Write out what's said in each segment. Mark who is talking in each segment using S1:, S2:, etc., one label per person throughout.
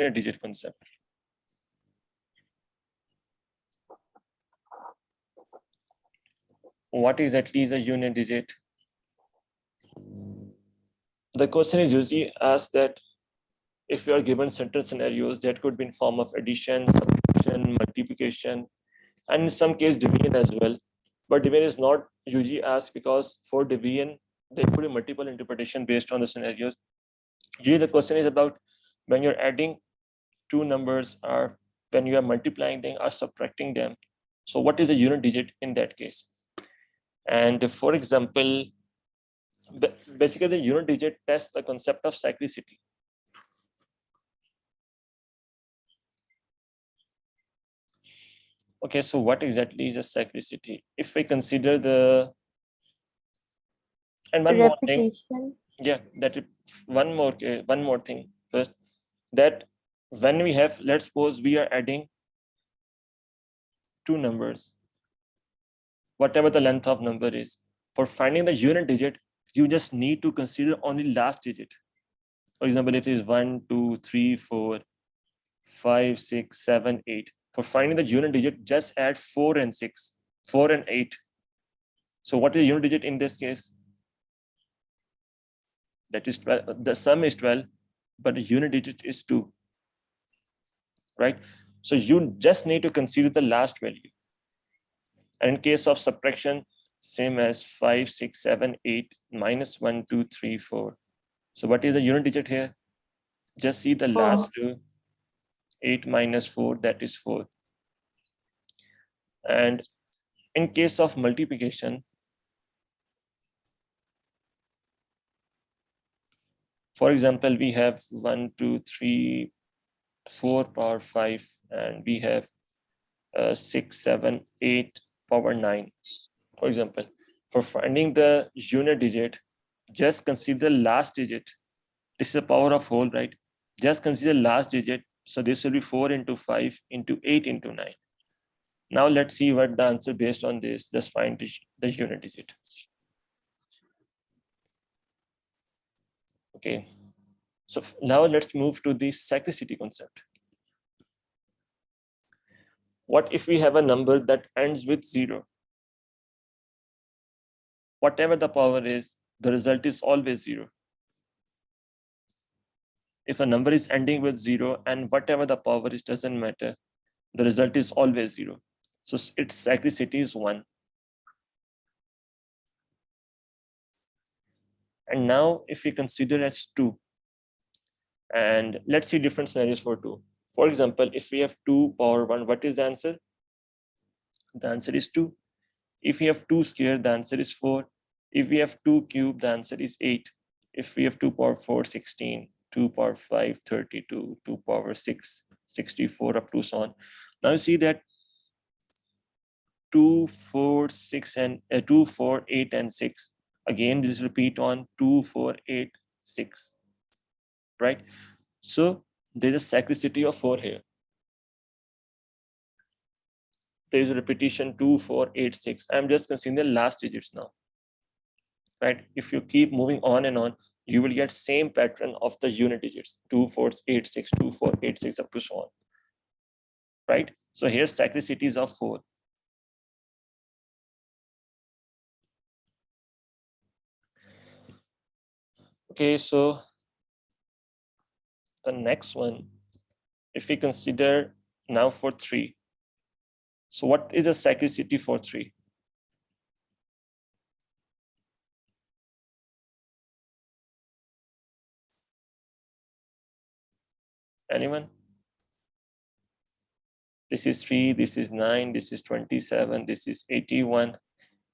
S1: unit digit concept. What exactly is a unit digit? The question is usually asked that if you are given certain scenarios that could be in form of addition, subtraction, multiplication, and in some case division as well. But division is not usually asked because for division, there could be multiple interpretation based on the scenarios. Usually the question is about when you're adding two numbers or when you are multiplying them or subtracting them. So what is the unit digit in that case? And for example, basically the unit digit tests the concept of cyclicity. Okay, so what exactly is a cyclicity? If we consider the and one more thing, yeah, that one more thing first, that when we have, let's suppose we are adding two numbers, whatever the length of number is. For finding the unit digit, you just need to consider only last digit. For example, if it is 1, 2, 3, 4, 5, 6, 7, 8. For finding the unit digit, just add 4 and 6, 4 and 8. So what is the unit digit in this case? That is 12. The sum is 12, but the unit digit is 2, right? So you just need to consider the last value. And in case of subtraction, same as 5, 6, 7, 8, minus 1, 2, 3, 4. So what is the unit digit here? Just see the last two. 8 minus 4, that is 4. And in case of multiplication, for example, we have 1, 2, 3, 4 power 5, and we have 6, 7, 8 power 9. For example, for finding the unit digit, just consider the last digit. This is a power of whole, right? Just consider last digit. So this will be 4 into 5 into 8 into 9. Now let's see what the answer based on this. Just find the unit digit. Okay. So now let's move to the cyclicity concept. What if we have a number that ends with 0? Whatever the power is, the result is always 0. If a number is ending with 0 and whatever the power is, doesn't matter, the result is always 0. So its cyclicity is 1. And now if we consider as 2, and let's see different scenarios for 2. For example, if we have 2 power 1, what is the answer? The answer is 2. If we have 2 squared, the answer is 4. If we have 2 cubed, the answer is 8. If we have 2 power 4, 16, 2 power 5, 32, 2 power 6, 64, up to so on. Now you see that 2, 4, 6, and 2, 4, 8, and 6. Again, this repeat on 2, 4, 8, 6. Right? So there is a cyclicity of 4 here. There is a repetition 2, 4, 8, 6. I'm just considering the last digits now. Right? If you keep moving on and on, you will get same pattern of the unit digits 2, 4, 8, 6, 2, 4, 8, 6, up to so on. Right? So here's cyclicities of 4. Okay, so the next one, if we consider now for 3. So what is the cyclicity for 3? Anyone? This is 3, this is 9, this is 27, this is 81.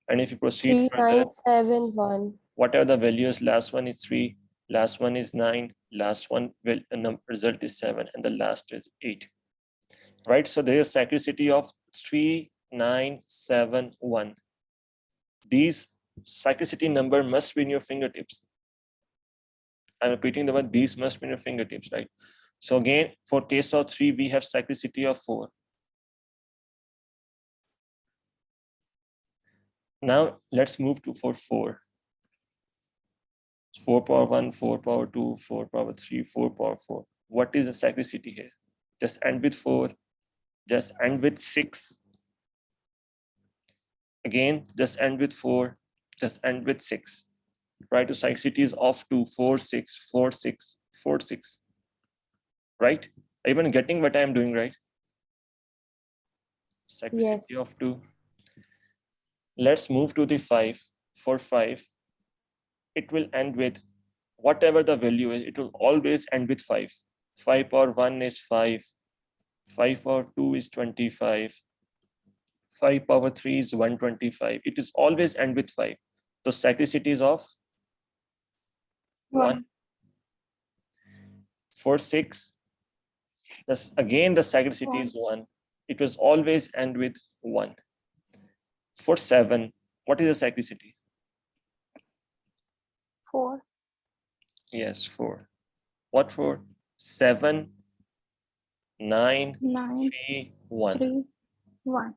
S1: And if you proceed
S2: 3, 9, 7, 1.
S1: Whatever the values, last one is 3, last one is 9, last one will result is 7, and the last is 8. Right? So there is cyclicity of 3, 9, 7, 1. These cyclicity number must be in your fingertips. I'm repeating the word, these must be in your fingertips, right? So again, for case of 3, we have cyclicity of 4. Now let's move to for 4. 4 power 1, 4 power 2, 4 power 3, 4 power 4. What is the cyclicity here? Just end with 4, just end with 6. Again, just end with 4, just end with 6. Right? The cyclicity is of 2, 4, 6, 4, 6, 4, 6. Right? Are you even getting what I am doing, right? Cyclicity
S2: Yes.
S1: of 2. Let's move to the 5. For 5, it will end with whatever the value is, it will always end with 5. 5 power 1 is 5. 5 power 2 is 25. 5 power 3 is 125. It is always end with 5. So cyclicity is of 1. For 6, again the cyclicity is 1. It was always end with 1. For 7, what is the cyclicity?
S2: 4.
S1: Yes, 4. What for? 7, 9,
S2: 9,
S1: 3, 1.
S2: 3, 1.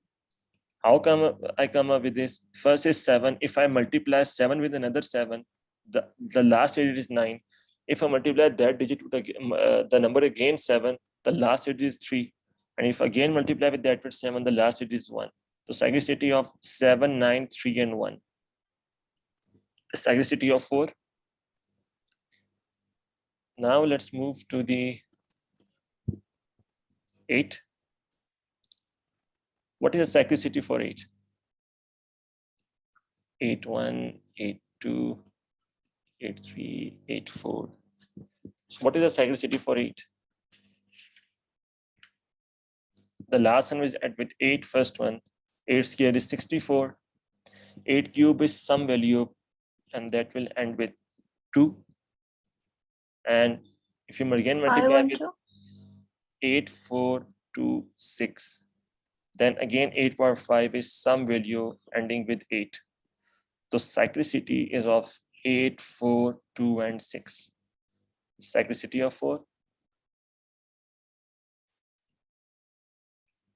S1: How come I come up with this? First is 7. If I multiply 7 with another 7, the last digit is 9. If I multiply that digit with the number again 7, the last digit is 3. And if again multiply with that with 7, the last digit is 1. So cyclicity of 7, 9, 3, and 1. The cyclicity of 4. Now let's move to the 8. What is the cyclicity for 8? 8, 1, 8, 2, 8, 3, 8, 4. So what is the cyclicity for 8? The last one is at with 8, first one. 8 square is 64. 8 cube is some value, and that will end with 2. And if you again multiply with 8, 4, 2, 6, then again 8 power 5 is some value ending with 8. So cyclicity is of 8, 4, 2, and 6. Cyclicity of 4.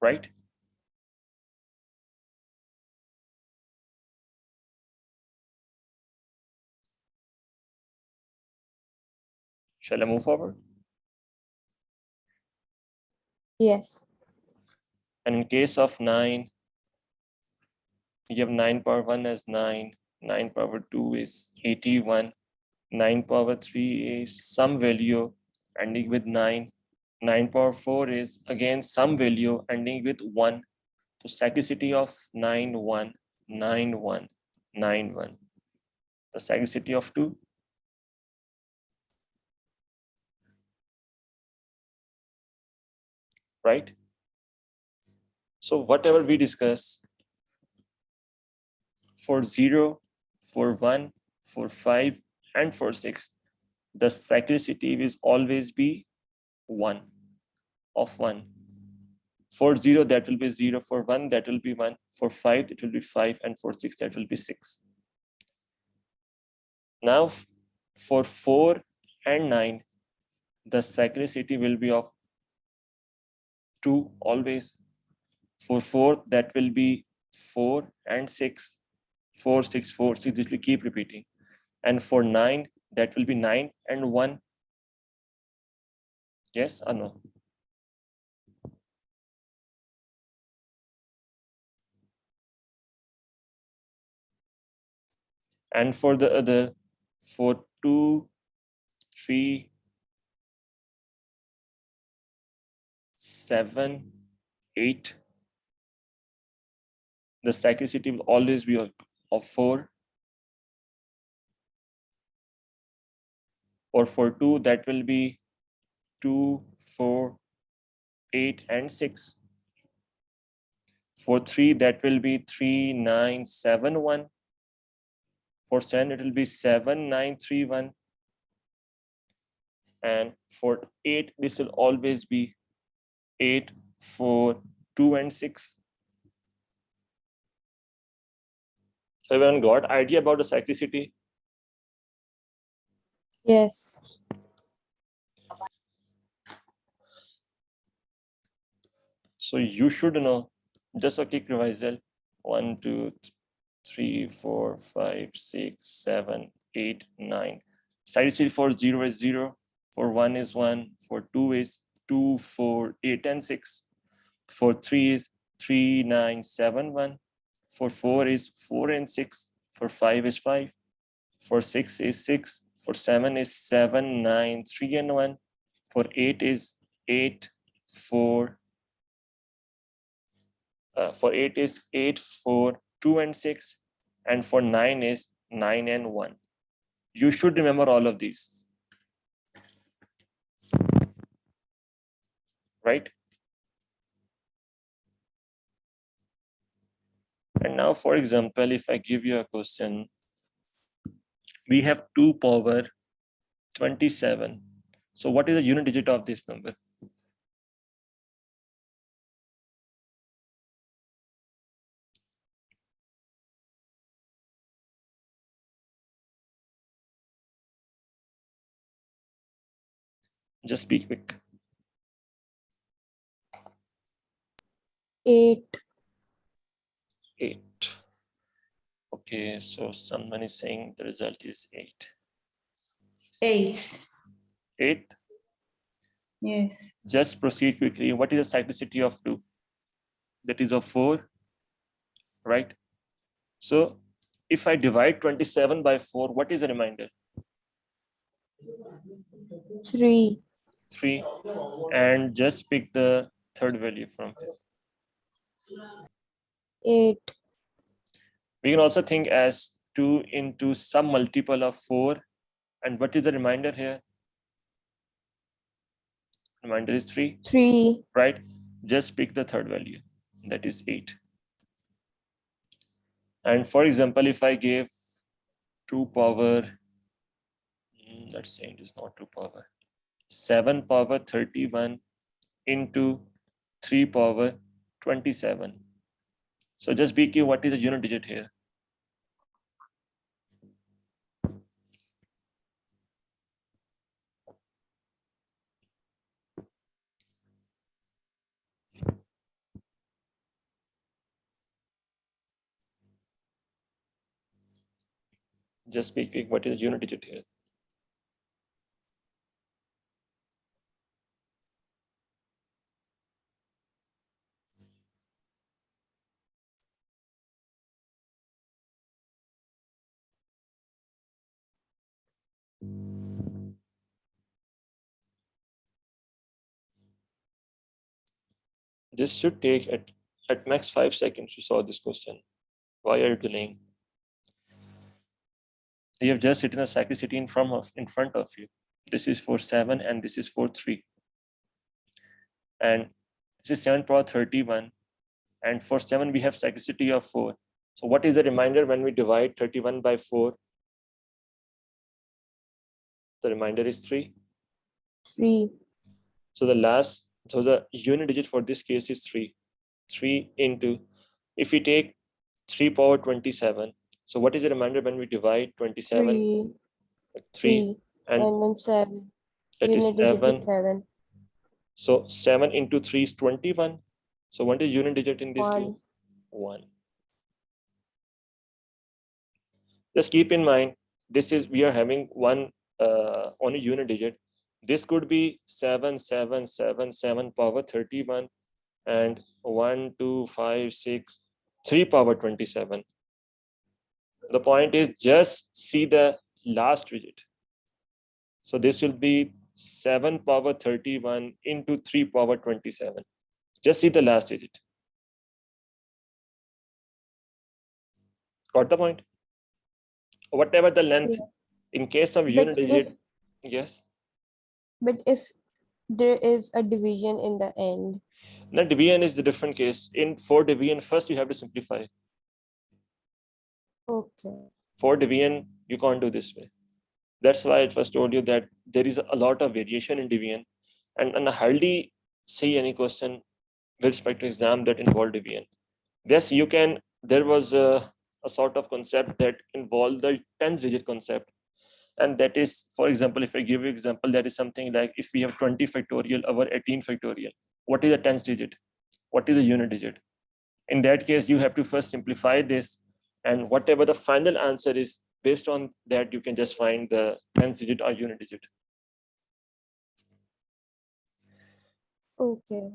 S1: Right? Shall I move forward?
S2: Yes.
S1: And in case of 9, you have 9 power 1 as 9, 9 power 2 is 81, 9 power 3 is some value ending with 9, 9 power 4 is again some value ending with 1. So cyclicity of 9, 1, 9, 1, 9, 1. The cyclicity of 2. Right? So whatever we discuss for 0, for 1, for 5, and for 6, the cyclicity will always be 1 of 1. For 0, that will be 0. For 1, that will be 1. For 5, it will be 5. And for 6, that will be 6. Now, for 4 and 9, the cyclicity will be of 2 always. For 4, that will be 4 and 6. 4, 6, 4, 6. This will keep repeating. And for 9, that will be 9 and 1. Yes or no? And for the other, for 2, 3, 7, 8, the cyclicity will always be of 4. Or for 2, that will be 2, 4, 8, and 6. For 3, that will be 3, 9, 7, 1. For 7, it will be 7, 9, 3, 1. And for 8, this will always be 8, 4, 2, and 6. So everyone got idea about the cyclicity?
S2: Yes.
S1: So you should know, just a quick revisal. 1, 2, 3, 4, 5, 6, 7, 8, 9. Cyclicity for 0 is 0. For 1 is 1, for 2 is 2, 4, 8, and 6. For 3 is 3, 9, 7, 1. For 4 is 4 and 6. For 5 is 5. For 6 is 6. For 7 is 7, 9, 3, and 1. For 8 is 8, 4. For 8 is 8, 4, 2, and 6. And for 9 is 9 and 1. You should remember all of these, right? And now, for example, if I give you a question, we have 2 power 27. So what is the unit digit of this number? Just be quick.
S2: 8.
S1: 8. Okay, so someone is saying the result is 8.
S3: 8.
S1: 8.
S3: Yes.
S1: Just proceed quickly. What is the cyclicity of 2? That is of 4, right? So if I divide 27 by 4, what is the remainder?
S2: 3.
S1: 3. And just pick the third value from here.
S2: 8.
S1: We can also think as 2 into some multiple of 4. And what is the remainder here? Remainder is 3.
S2: 3.
S1: Right? Just pick the third value. That is 8. And for example, if I gave 2 power, let's say it is not 2 power, 7 power 31 into 3 power 27. So just be clear, what is the unit digit here? Just be quick, what is the unit digit here? This should take at max 5 seconds to solve this question. Why are you delaying? You have just written a cyclicity in front of you. This is for 7 and this is for 3. And this is 7 power 31. And for 7, we have cyclicity of 4. So what is the remainder when we divide 31 by 4? The remainder is 3.
S2: 3.
S1: So the unit digit for this case is 3. 3 into, if we take 3 power 27. So what is the remainder when we divide 27?
S2: 3.
S1: 3. And
S2: then 7.
S1: that is
S2: Unit digit is
S1: 7.
S2: 7.
S1: So 7 into 3 is 21. So what is unit digit in this
S2: 1.
S1: case? 1. Just keep in mind, we are having one only unit digit. This could be 7, 7, 7, 7 power 31 and 1, 2, 5, 6, 3 power 27. The point is just see the last digit. So this will be 7 power 31 into 3 power 27. Just see the last digit. Got the point? Whatever the length, in case of unit digit, yes.
S2: But if there is a division in the end.
S1: Now division is the different case. For division, first you have to simplify.
S2: Okay.
S1: For division, you can't do this way. That's why I first told you that there is a lot of variation in division, and I hardly see any question with respect to exam that involve division. Yes, you can. There was a sort of concept that involved the tens digit concept. And that is, for example, if I give you example, that is something like if we have 20 factorial over 18 factorial, what is the tens digit? What is the unit digit? In that case, you have to first simplify this, and whatever the final answer is, based on that, you can just find the tens digit or unit digit.
S2: Okay.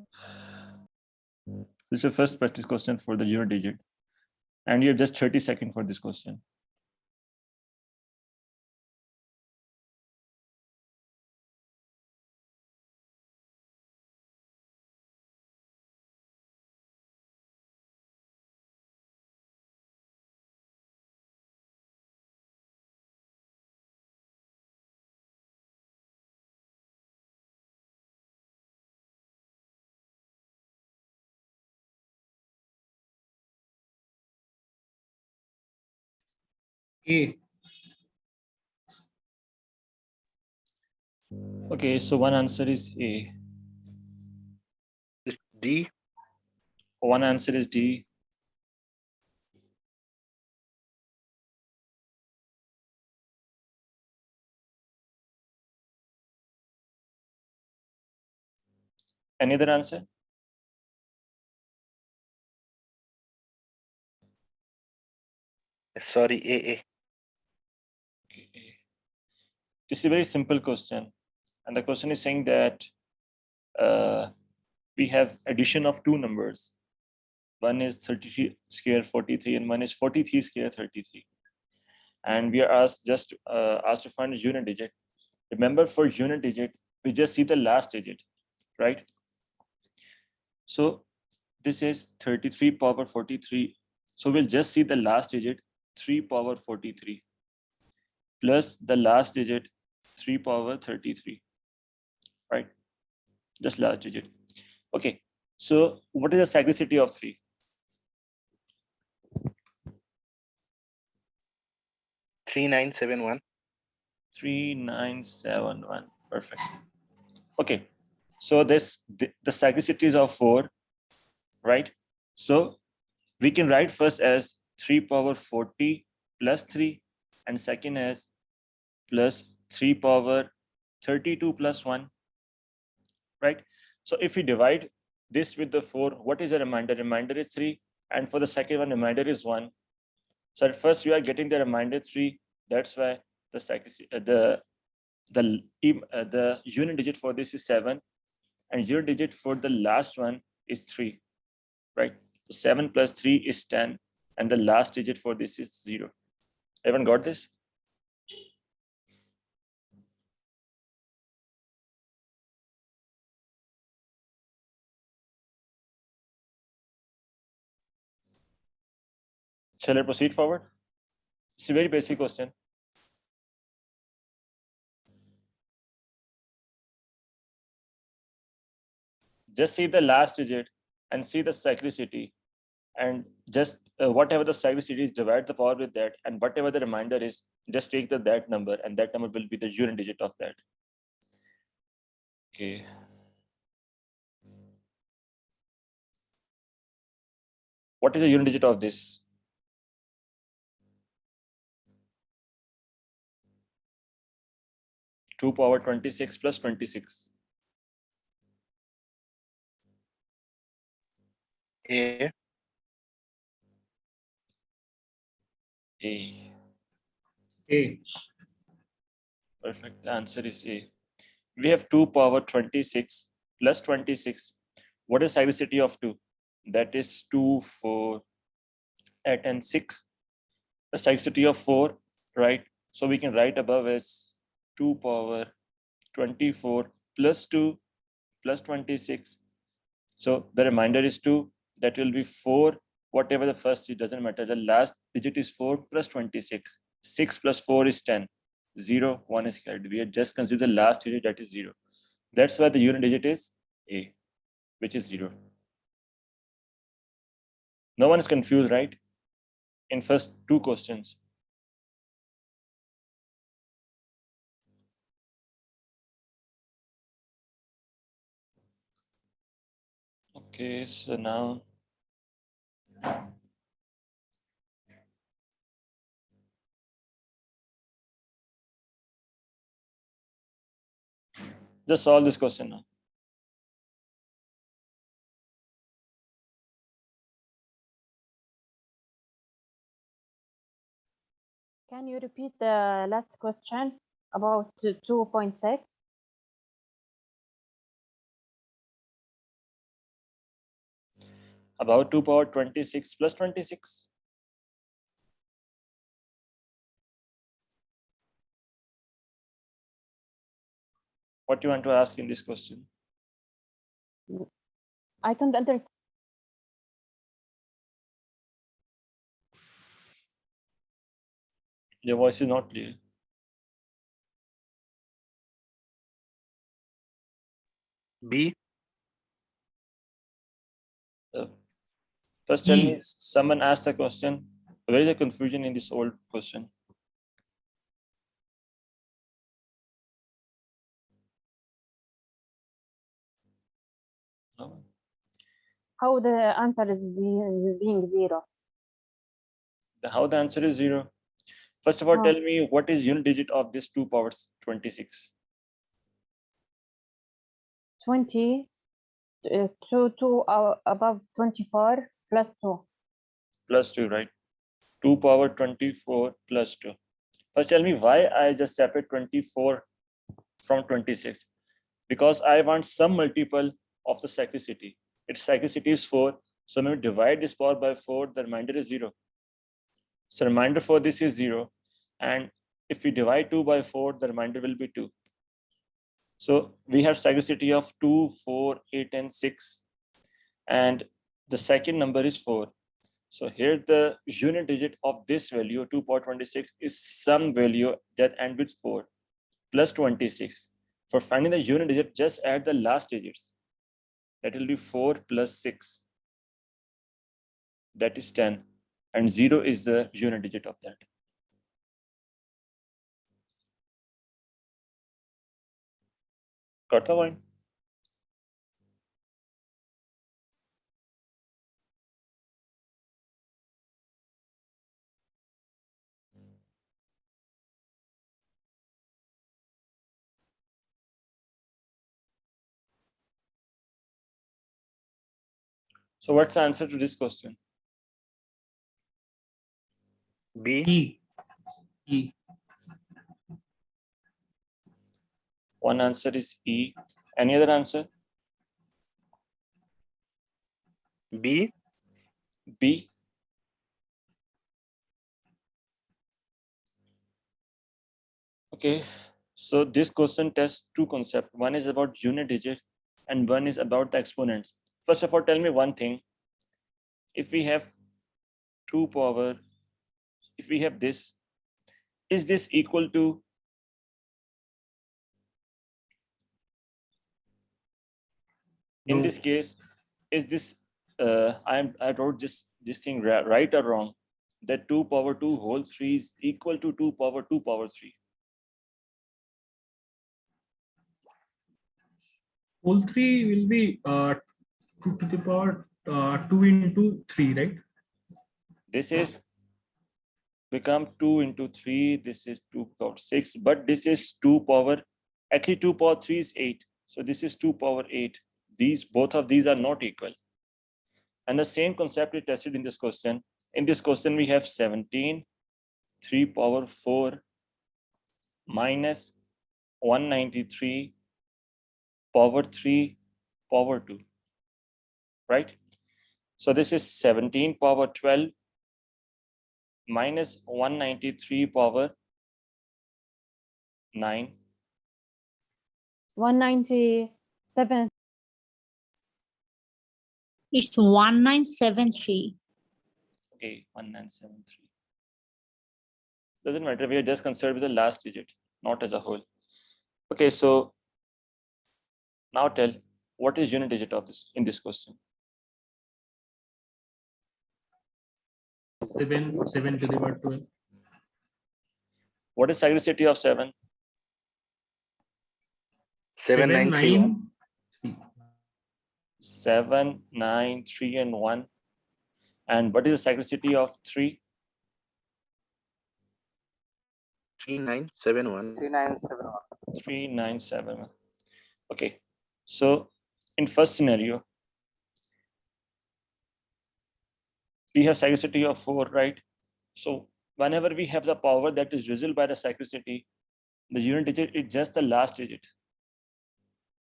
S1: This is the first practice question for the unit digit. And you have just 30 seconds for this question.
S4: A.
S1: Okay, so one answer is A.
S5: D.
S1: One answer is D. Any other answer?
S5: Sorry, A.
S1: Okay. This is a very simple question. And the question is saying that we have addition of two numbers. One is 33 square 43 and one is 43 square 33. And we are asked to find a unit digit. Remember, for unit digit, we just see the last digit, right? So this is 33 power 43. So we'll just see the last digit, 3 power 43, plus the last digit, 3 power 33, right? Just last digit. Okay, so what is the sagacity of 3?
S5: 3971.
S1: 3971. Perfect. Okay, so the sagacity is of 4, right? So we can write first as 3 power 40 plus 3, and second as plus 3 power 32 plus 1, right? So if we divide this with the 4, what is the remainder? Remainder is 3, and for the second one, remainder is 1. So at first we are getting the remainder 3. That's why the the unit digit for this is 7, and unit digit for the last one is 3, right? So 7 plus 3 is 10, and the last digit for this is 0. Everyone got this? Shall I proceed forward? It's a very basic question. Just see the last digit and see the cyclicity, and just whatever the cyclicity is, divide the power with that, and whatever the remainder is, just take that number, and that number will be the unit digit of that. Okay. What is the unit digit of this? Two power 26 plus 26.
S5: A.
S1: A.
S4: A.
S1: Perfect. The answer is A. We have 2 power 26 plus 26. What is cyclicity of 2? That is 2, 4, 8, and 6. The cyclicity of 4, right? So we can write above as 2 power 24 plus 2 plus 26. So the remainder is 2. That will be 4. Whatever the first, it doesn't matter. The last digit is 4 plus 26. 6 plus 4 is 10. 0, 1 is carried. We have just considered the last digit, that is 0. That's why the unit digit is A, which is 0. No one is confused, right? In first two questions. Okay, so now just solve this question now.
S6: Can you repeat the last question about 2.6?
S1: About 2 power 26 plus 26. What do you want to ask in this question?
S6: I don't understand.
S1: Your voice is not clear.
S5: B.
S1: First, tell me,
S4: E.
S1: someone asked a question. Where is the confusion in this old question? No.
S6: How the answer is being 0?
S1: How the answer is 0? First of all,
S6: Oh.
S1: tell me what is unit digit of this 2 power 26?
S6: 20 to above 24 plus 2.
S1: Plus 2, right? 2 power 24 plus 2. First, tell me why I just separate 24 from 26. Because I want some multiple of the cyclicity. Its cyclicity is 4. So when we divide this power by 4, the remainder is 0. So remainder for this is 0. And if we divide 2 by 4, the remainder will be 2. So we have cyclicity of 2, 4, 8, and 6. And the second number is 4. So here the unit digit of this value, 2 power 26, is some value that ends with 4 plus 26. For finding the unit digit, just add the last digits. That will be 4 plus 6. That is 10. And 0 is the unit digit of that. Got the point? So what's the answer to this question?
S5: B.
S4: E. E.
S1: One answer is E. Any other answer?
S5: B.
S1: B. Okay, so this question tests two concepts. One is about unit digit and one is about the exponents. First of all, tell me one thing. If we have 2 power, if we have this, is this equal to in
S4: No.
S1: this case, is this I wrote this thing right or wrong? That 2 power 2 whole 3 is equal to 2 power 2 power 3.
S4: Whole 3 will be 2 to the power 2 into 3, right?
S1: This is become 2 into 3. This is 2 power 6, but this is 2 power, actually 2 power 3 is 8. So this is 2 power 8. Both of these are not equal. And the same concept is tested in this question. In this question, we have 17, 3 power 4 minus 193 power 3 power 2, right? So this is 17 power 12 minus 193 power 9.
S6: 197.
S7: It's 1973.
S1: Okay, 1973. Doesn't matter, we are just concerned with the last digit, not as a whole. Okay, so now tell, what is unit digit of this in this question?
S4: 7 to the power 12.
S1: What is cyclicity of 7?
S5: 7931.
S1: 7, 9, 3, and 1. And what is the cyclicity of 3?
S5: 3971.
S1: 3971. Okay, so in first scenario, we have cyclicity of 4, right? So whenever we have the power that is visible by the cyclicity, the unit digit is just the last digit.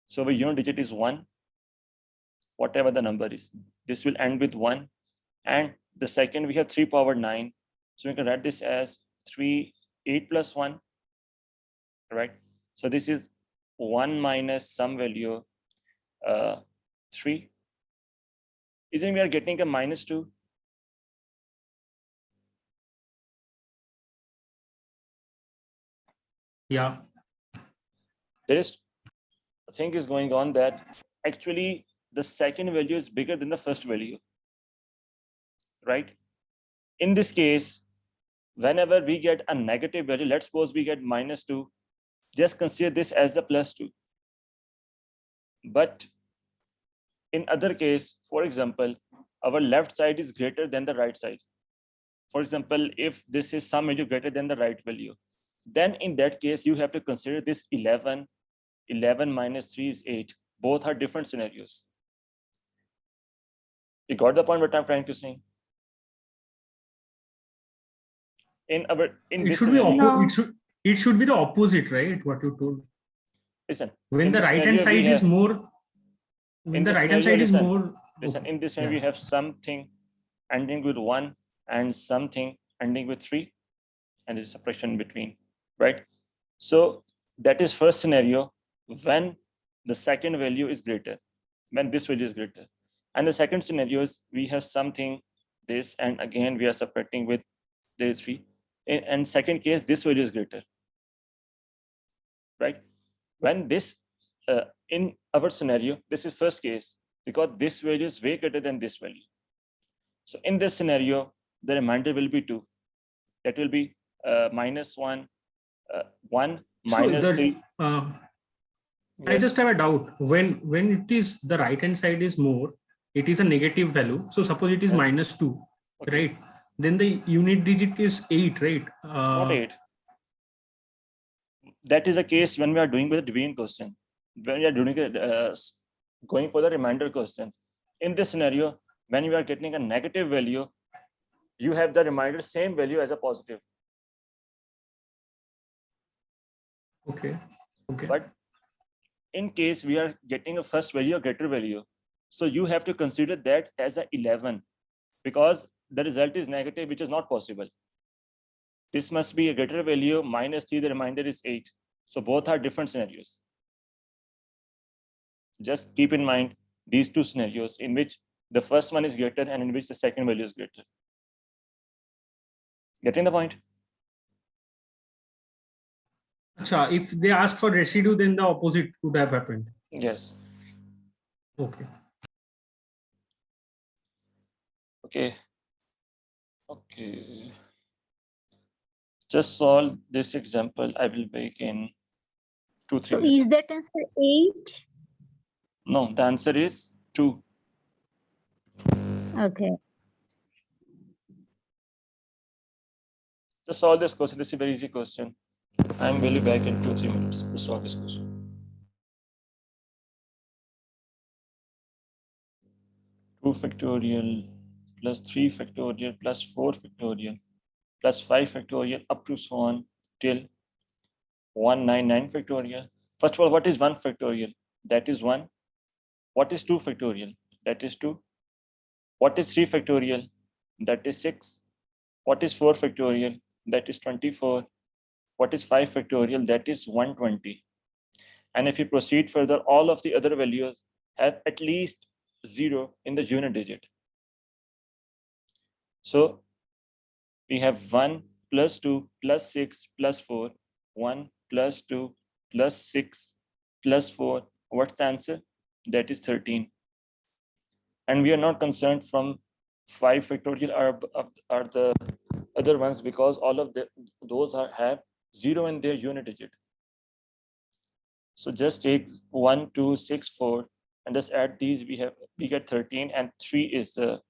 S1: So the unit digit is 1. whatever the number is. This will end with 1. And the second, we have 3 power 9. So we can write this as 8 plus 1, right? So this is 1 minus some value 3. Isn't we are getting a minus 2?
S4: Yeah.
S1: There is a thing is going on that actually the second value is bigger than the first value, right? In this case, whenever we get a negative value, let's suppose we get minus 2, just consider this as a plus 2. But in other case, for example, our left side is greater than the right side. For example, if this is some value greater than the right value, then in that case, you have to consider this 11. 11 minus 3 is 8. Both are different scenarios. You got the point what I'm trying to say? In
S4: It
S1: this
S4: should be
S1: scenario,
S4: it should be the opposite, right? What you told.
S1: listen.
S4: When
S1: in
S4: the
S1: this
S4: right hand
S1: scenario, we
S4: side is
S1: have-
S4: more. When
S1: in
S4: the
S1: this
S4: right hand
S1: scenario,
S4: side is
S1: listen,
S4: more.
S1: Listen,
S4: Okay.
S1: in this scenario, we have something ending with 1 and something ending with 3, and there's a subtraction between, right? So that is first scenario when the second value is greater, when this value is greater. And the second scenario is we have something this, and again we are subtracting with this 3. And second case, this value is greater, right? When this in our scenario, this is first case because this value is way greater than this value. So in this scenario, the remainder will be 2. That will be minus 1, 1 minus
S4: So
S1: 3.
S4: I
S1: Yes.
S4: just have a doubt. When it is the right hand side is more, it is a negative value. So suppose it is
S1: Yes.
S4: minus 2,
S1: Okay.
S4: right? Then the unit digit is 8, right?
S1: Not 8. That is a case when we are doing with the division question. When we are doing going for the remainder questions. In this scenario, when you are getting a negative value, you have the remainder same value as a positive.
S4: Okay. Okay.
S1: But in case we are getting a first value or greater value, so you have to consider that as a 11 because the result is negative, which is not possible. This must be a greater value minus 3, the remainder is 8. So both are different scenarios. Just keep in mind these two scenarios in which the first one is greater and in which the second value is greater. Getting the point?
S4: Acha, if they ask for residue, then the opposite would have happened.
S1: Yes.
S4: Okay.
S1: Okay. Okay. Just solve this example. I will make in 2-3
S7: So
S1: minutes.
S7: is that answer 8?
S1: No, the answer is 2.
S7: Okay.
S1: Just solve this question. This is a very easy question. I will be back in 2-3 minutes to solve this question. 2 factorial plus 3 factorial plus 4 factorial plus 5 factorial up to so on till 199 factorial. First of all, what is 1 factorial? That is 1. What is 2 factorial? That is 2. What is 3 factorial? That is 6. What is 4 factorial? That is 24. What is 5 factorial? That is 120. And if you proceed further, all of the other values have at least 0 in the unit digit. So we have 1 plus 2 plus 6 plus 4, 1 plus 2 plus 6 plus 4. What's the answer? That is 13. And we are not concerned from 5 factorial are the other ones because all of those have 0 in their unit digit. So just take 1, 2, 6, 4 and just add these. We get 13 and 3 is the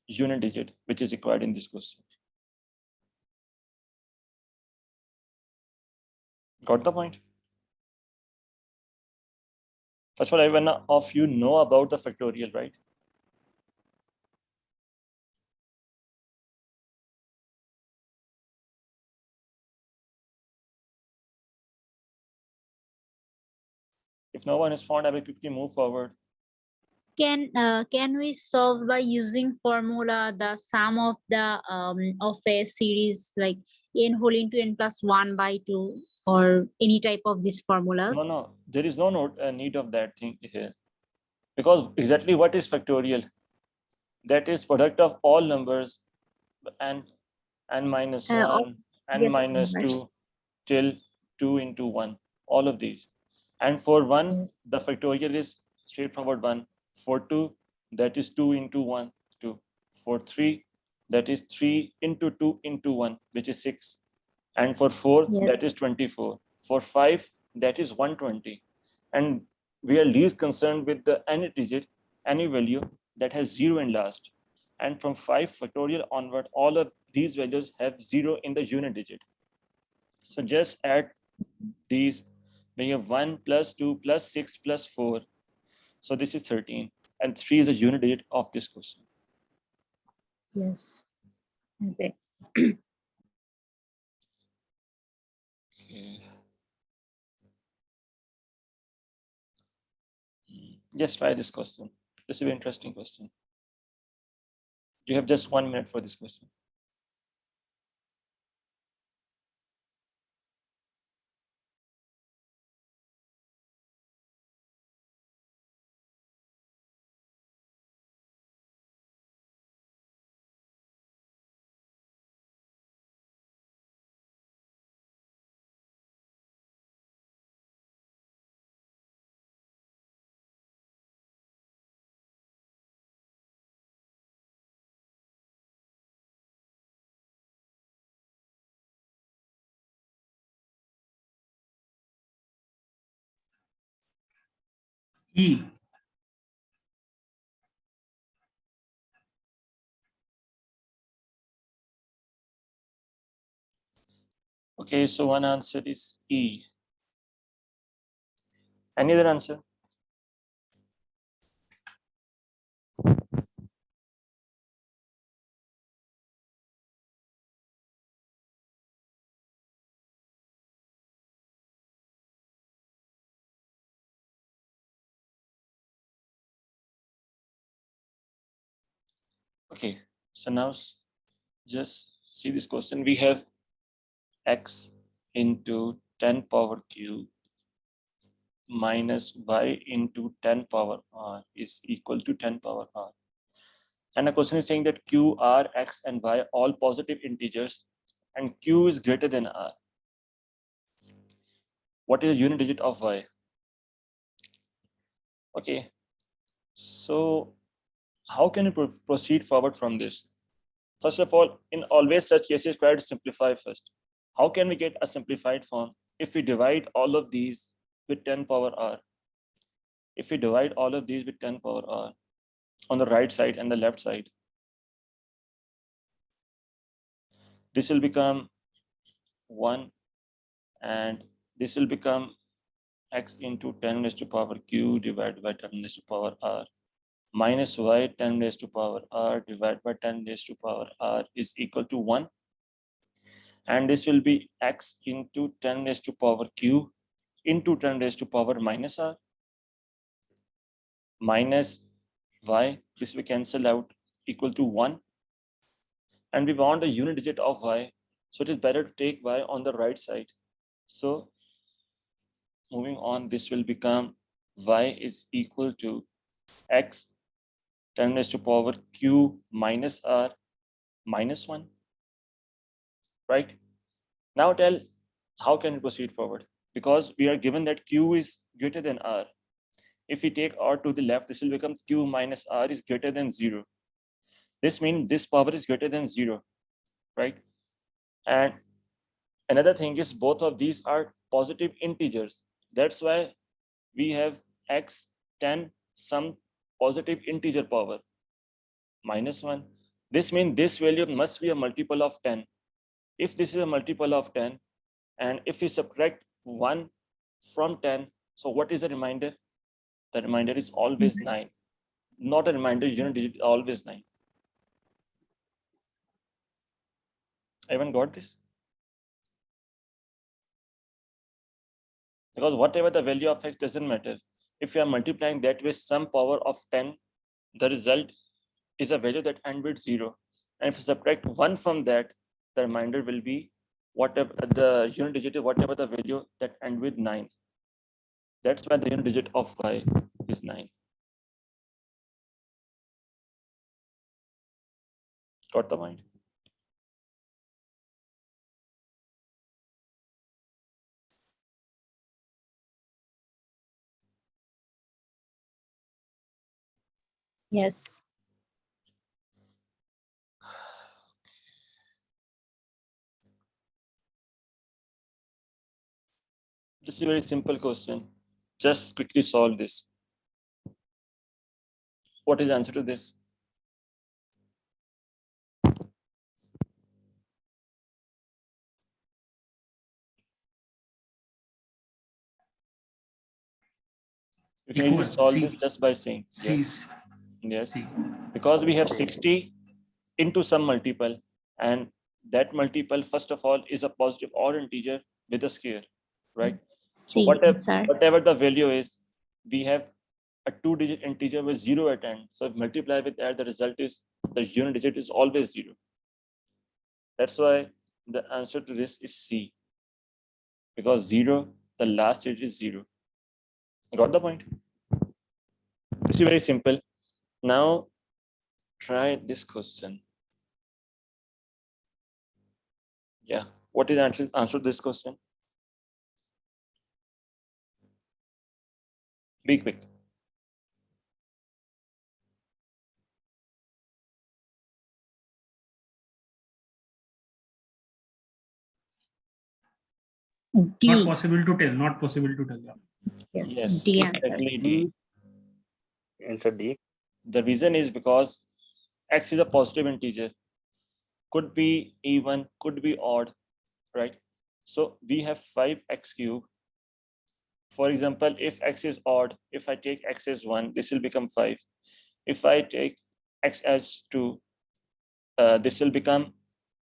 S1: unit digit which is required in this question. Got the point? First of all, everyone of you know about the factorial, right? If no one is found, I will quickly move forward.
S7: can we solve by using formula the sum of the of a series like n whole into n plus 1 by 2 or any type of these formulas?
S1: No, there is no need of that thing here, because exactly what is factorial? That is product of all numbers and minus
S7: Of
S1: 1 and
S7: the
S1: minus
S7: numbers.
S1: 2 till 2 into 1, all of these. And for 1,
S7: Yes.
S1: the factorial is straightforward 1. For 2, that is 2 into 1, 2. For 3, that is 3 into 2 into 1, which is 6. And for 4,
S7: Yes.
S1: that is 24. For 5, that is 120. And we are least concerned with the any digit, any value that has 0 in last. And from 5 factorial onward, all of these values have 0 in the unit digit. So just add these. We have 1 plus 2 plus 6 plus 4. So this is 13. And 3 is the unit digit of this question.
S7: Yes. Okay.
S1: Okay. Just try this question. This will be an interesting question. You have just 1 minute for this question.
S4: E.
S1: Okay, so one answer is E. Any other answer? Okay, so now just see this question. We have x into 10 power cube minus y into 10 power r is equal to 10 power r. And the question is saying that q, r, x, and y all positive integers, and q is greater than r. What is the unit digit of y? Okay, so how can we proceed forward from this? First of all, in always such cases, try to simplify first. How can we get a simplified form if we divide all of these with 10 power r? If we divide all of these with 10 power r on the right side and the left side, this will become 1, and this will become x into 10 raised to power q divided by 10 raised to power r minus y 10 raised to power r divided by 10 raised to power r is equal to 1. And this will be x into 10 raised to power q into 10 raised to power minus r minus y, this will cancel out, equal to 1. And we want a unit digit of y, so it is better to take y on the right side. So moving on, this will become y is equal to x 10 raised to power q minus r minus 1. Right? Now tell, how can we proceed forward? Because we are given that q is greater than r. If we take r to the left, this will become q minus r is greater than 0. This means this power is greater than 0, right? And another thing is both of these are positive integers. That's why we have x 10 some positive integer power minus 1. This means this value must be a multiple of 10. If this is a multiple of 10, and if we subtract 1 from 10, so what is the remainder? The remainder is always 9. Not a remainder, unit digit, always 9. Everyone got this? Because whatever the value of x doesn't matter. If you are multiplying that with some power of 10, the result is a value that ends with 0. And if you subtract 1 from that, the remainder will be whatever the unit digit is, whatever the value that ends with 9. That's why the unit digit of y is 9. Got the point?
S7: Yes.
S1: This is a very simple question. Just quickly solve this. What is the answer to this? You can easily
S4: Equal,
S1: solve
S4: C.
S1: this just by saying
S4: C.
S1: yes. Yes.
S4: C.
S1: Because we have 60 into some multiple, and that multiple, first of all, is a positive odd integer with a square, right? So
S7: C, sir.
S1: whatever the value is, we have a 2-digit integer with 0 at end. So if multiply with that, the result is the unit digit is always 0. That's why the answer to this is C. Because 0, the last digit is 0. Got the point? This is very simple. Now try this question. Yeah. What is the answer to this question? Be quick.
S7: D.
S4: Not possible to tell. Not possible to tell.
S7: Yes,
S1: Yes,
S7: D answer.
S1: exactly D.
S5: Answer D.
S1: The reason is because x is a positive integer. Could be even, could be odd, right? So we have 5x cubed. For example, if x is odd, if I take x as 1, this will become 5. If I take x as 2, this will become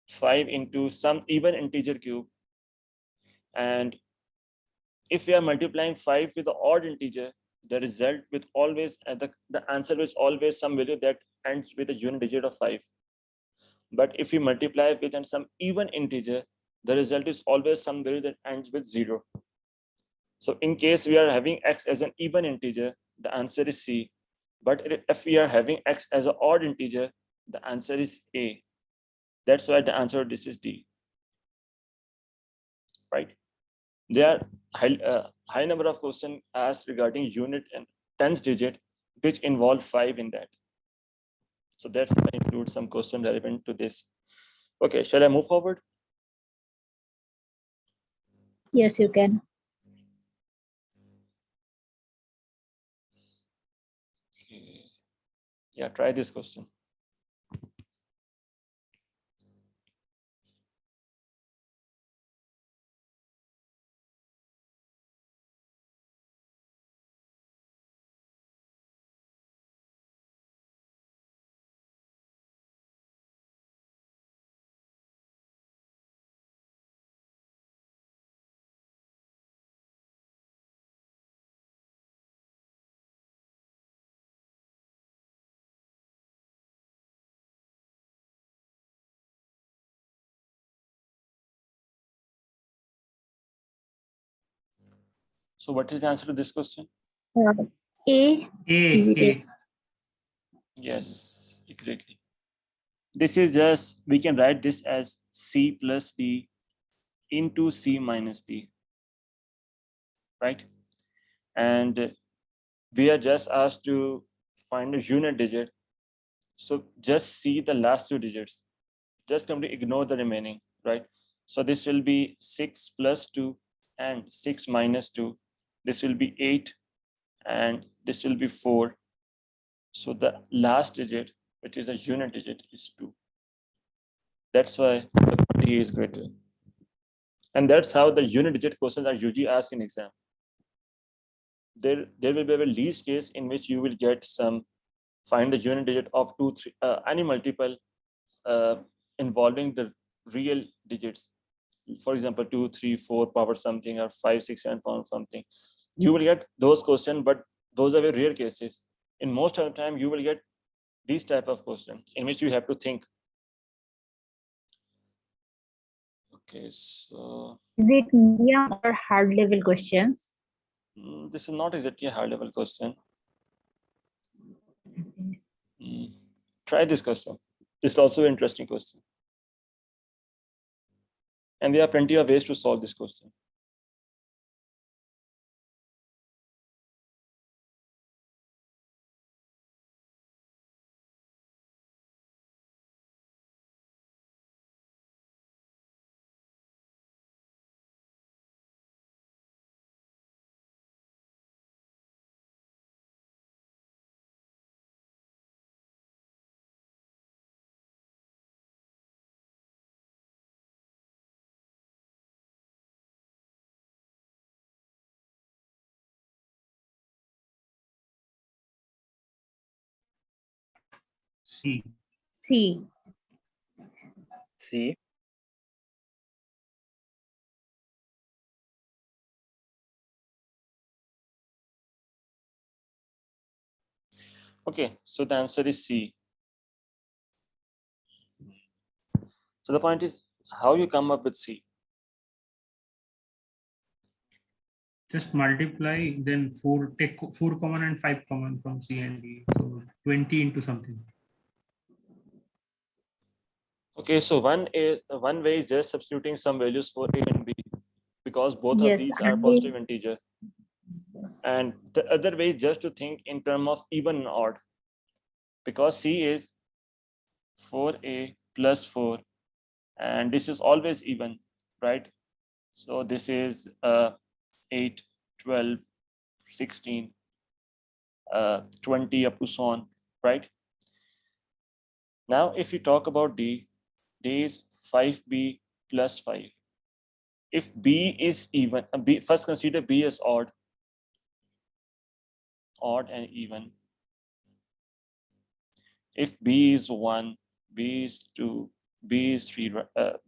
S1: 5 into some even integer cube. And if we are multiplying 5 with the odd integer, the result with always, the answer is always some value that ends with a unit digit of 5. But if we multiply with some even integer, the result is always some value that ends with 0. So in case we are having x as an even integer, the answer is C. But if we are having x as an odd integer, the answer is A. That's why the answer to this is D. Right? There are high number of questions asked regarding unit and tens digit, which involve 5 in that. So that's why I include some question relevant to this. Okay, shall I move forward?
S7: Yes, you can.
S1: Okay. Yeah, try this question. So what is the answer to this question?
S7: A. Is it
S4: A.
S1: Yes, exactly. This is just, we can write this as C plus D into C minus D, right? And we are just asked to find a unit digit. So just see the last 2 digits. Just completely ignore the remaining, right? So this will be 6 plus 2 and 6 minus 2. This will be 8 and this will be 4. So the last digit, which is a unit digit, is 2. That's why the quantity is greater. And that's how the unit digit questions are usually asked in exam. There will be a least case in which you will get some, find the unit digit of 2, 3, any multiple involving the real digits. For example, 2, 3, 4 power something, or 5, 6, 7 power something. You will get those questions, but those are very rare cases. In most of the time, you will get These type of question in which you have to think. Okay, so
S7: Is it medium or hard level questions?
S1: this is not exactly a high level question. Try this question. This is also an interesting question. And there are plenty of ways to solve this question.
S4: C.
S7: C.
S5: C.
S1: Okay, so the answer is C. So the point is how you come up with C.
S4: Just multiply, then 4, take 4 common and 5 common from C and D. So 20 into something.
S1: Okay, so one way is just substituting some values for A and B because both of
S7: Yes,
S1: these
S7: I
S1: are
S7: will-
S1: positive integer. And the other way is just to think in terms of even and odd because C is 4A plus 4 and this is always even, right? So this is 8, 12, 16, 20 up to so on, right? Now, if you talk about D, D is 5B plus 5. If B is even, first consider B as odd and even. If B is 1, B is 2, B is 3,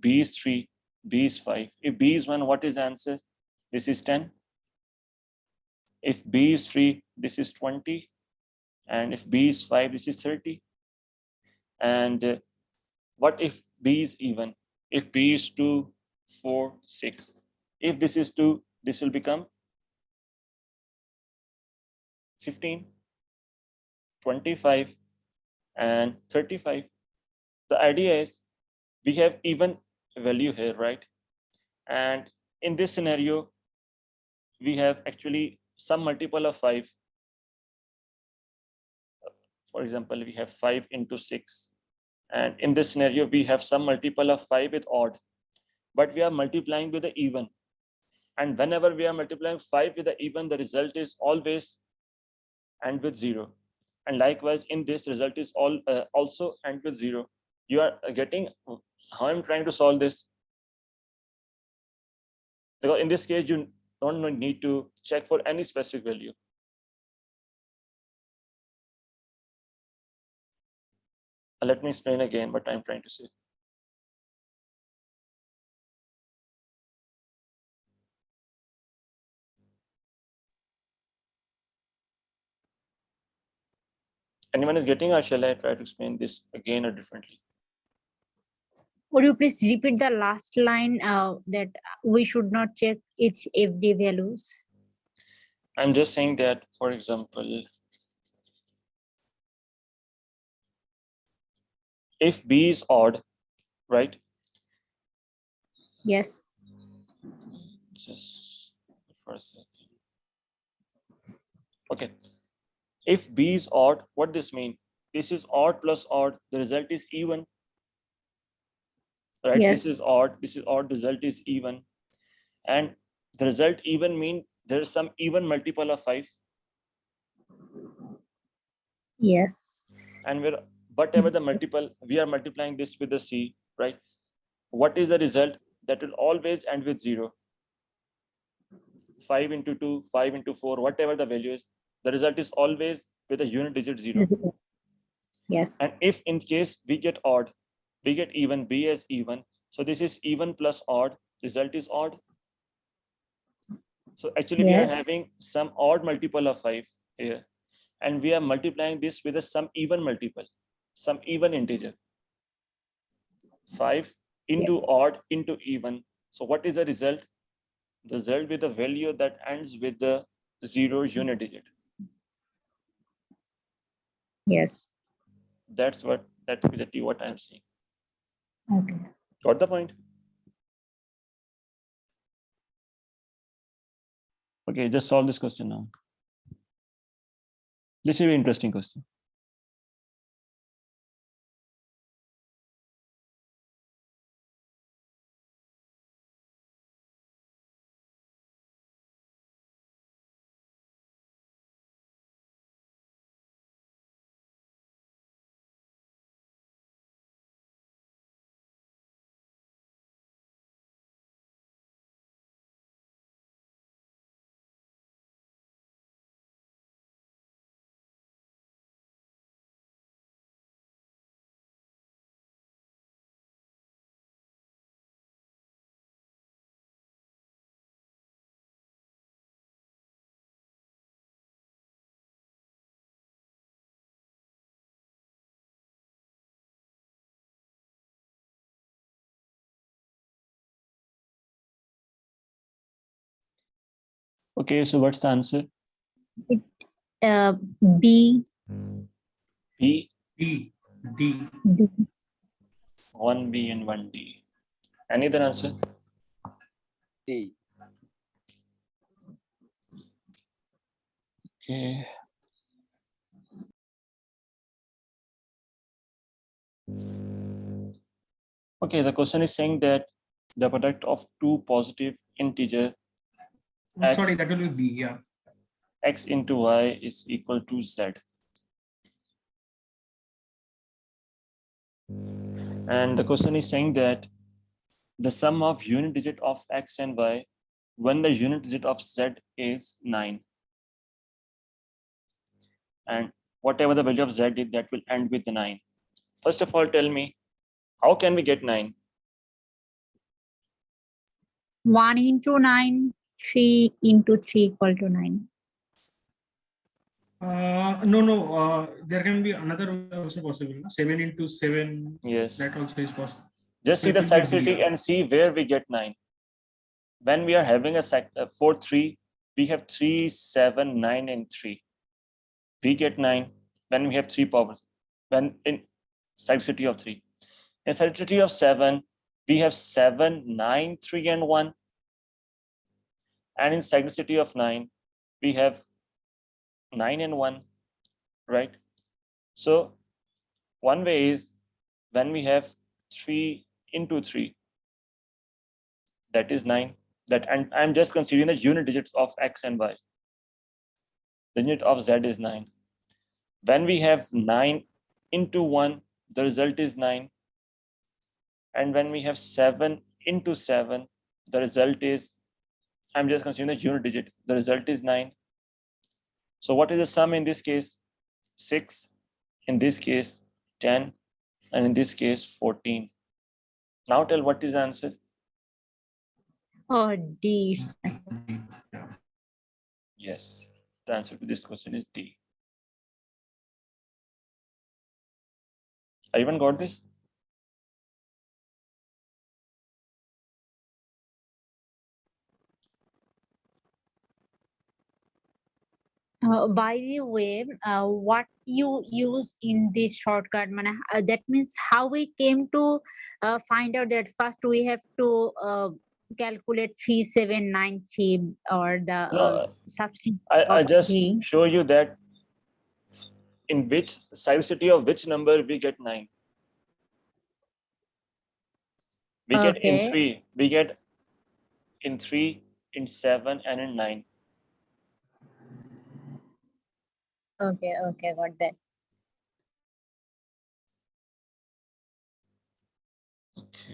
S1: B is 3, B is 5. If B is 1, what is the answer? This is 10. If B is 3, this is 20. And if B is 5, this is 30. And what if B is even? If B is 2, 4, 6. If this is 2, this will become 15, 25, and 35. The idea is we have even value here, right? And in this scenario, we have actually some multiple of 5. For example, we have 5 into 6. And in this scenario, we have some multiple of 5 with odd, but we are multiplying with the even. And whenever we are multiplying 5 with the even, the result is always and with 0. And likewise, in this result is also and with 0. You are getting how I'm trying to solve this. Because in this case, you don't need to check for any specific value. Let me explain again what I'm trying to say. Anyone is getting, or shall I try to explain this again or differently?
S7: Would you please repeat the last line that we should not check each FD values?
S1: I'm just saying that, for example, if B is odd, right?
S7: Yes.
S1: Just for a second. Okay. If B is odd, what this mean? This is odd plus odd, the result is even. Right?
S7: Yes.
S1: This is odd, the result is even. And the result even mean there is some even multiple of 5.
S7: Yes.
S1: And whatever the multiple, we are multiplying this with the C, right? What is the result? That will always end with 0. 5 into 2, 5 into 4, whatever the value is, the result is always with a unit digit 0.
S7: Yes.
S1: And if in case we get odd, we get even, B as even. So this is even plus odd, result is odd. So actually we are
S7: Yes.
S1: having some odd multiple of 5 here. And we are multiplying this with some even multiple. some even integer. 5 into odd into even. So what is the result? The result with the value that ends with the 0 unit digit.
S7: Yes.
S1: That's exactly what I'm saying.
S7: Okay.
S1: Got the point? Okay, just solve this question now. This will be an interesting question. Okay, so what's the answer?
S7: B.
S1: B,
S4: D. D.
S7: D.
S1: 1B and 1D. Any other answer?
S5: D.
S1: Okay. Okay, the question is saying that the product of two positive integer
S4: Oh, sorry,
S1: X.
S4: that will be B. Yeah.
S1: X into Y is equal to Z. And the question is saying that the sum of unit digit of X and Y when the unit digit of Z is 9. And whatever the value of Z is, that will end with the 9. First of all, tell me, how can we get 9?
S7: 1 into 9, 3 into 3 equal to 9.
S4: No. There can be another way also possible. 7 into 7.
S1: Yes.
S4: That also is possible.
S1: Just
S4: So
S1: see
S4: it
S1: the
S4: will be
S1: side
S4: B,
S1: city
S4: yeah.
S1: and see where we get 9. When we are having a 4, 3, we have 3, 7, 9, and 3. We get 9 when we have 3 powers. When in side city of 3. In side city of 7, we have 7, 9, 3, and 1. And in cyclicity of 9, we have 9 and 1, right? So one way is when we have 3 into 3, that is 9. That, and I'm just considering the unit digits of X and Y. The unit of Z is 9. When we have 9 into 1, the result is 9. And when we have 7 into 7, the result is, I'm just considering the unit digit, the result is 9. So what is the sum in this case? 6, in this case 10, and in this case 14. Now tell what is the answer?
S7: Oh, D.
S4: D. Yeah.
S1: Yes, the answer to this question is D. Everyone got this?
S7: By the way, what you use in this shortcut, that means how we came to find out that first we have to calculate 3793 or the
S1: No,
S7: substitute
S1: I
S7: of
S1: just
S7: 3.
S1: show you that in which cyclicity of which number we get 9. We get in
S7: Okay.
S1: 3, we get in 3, in 7, and in 9.
S7: Okay, got that.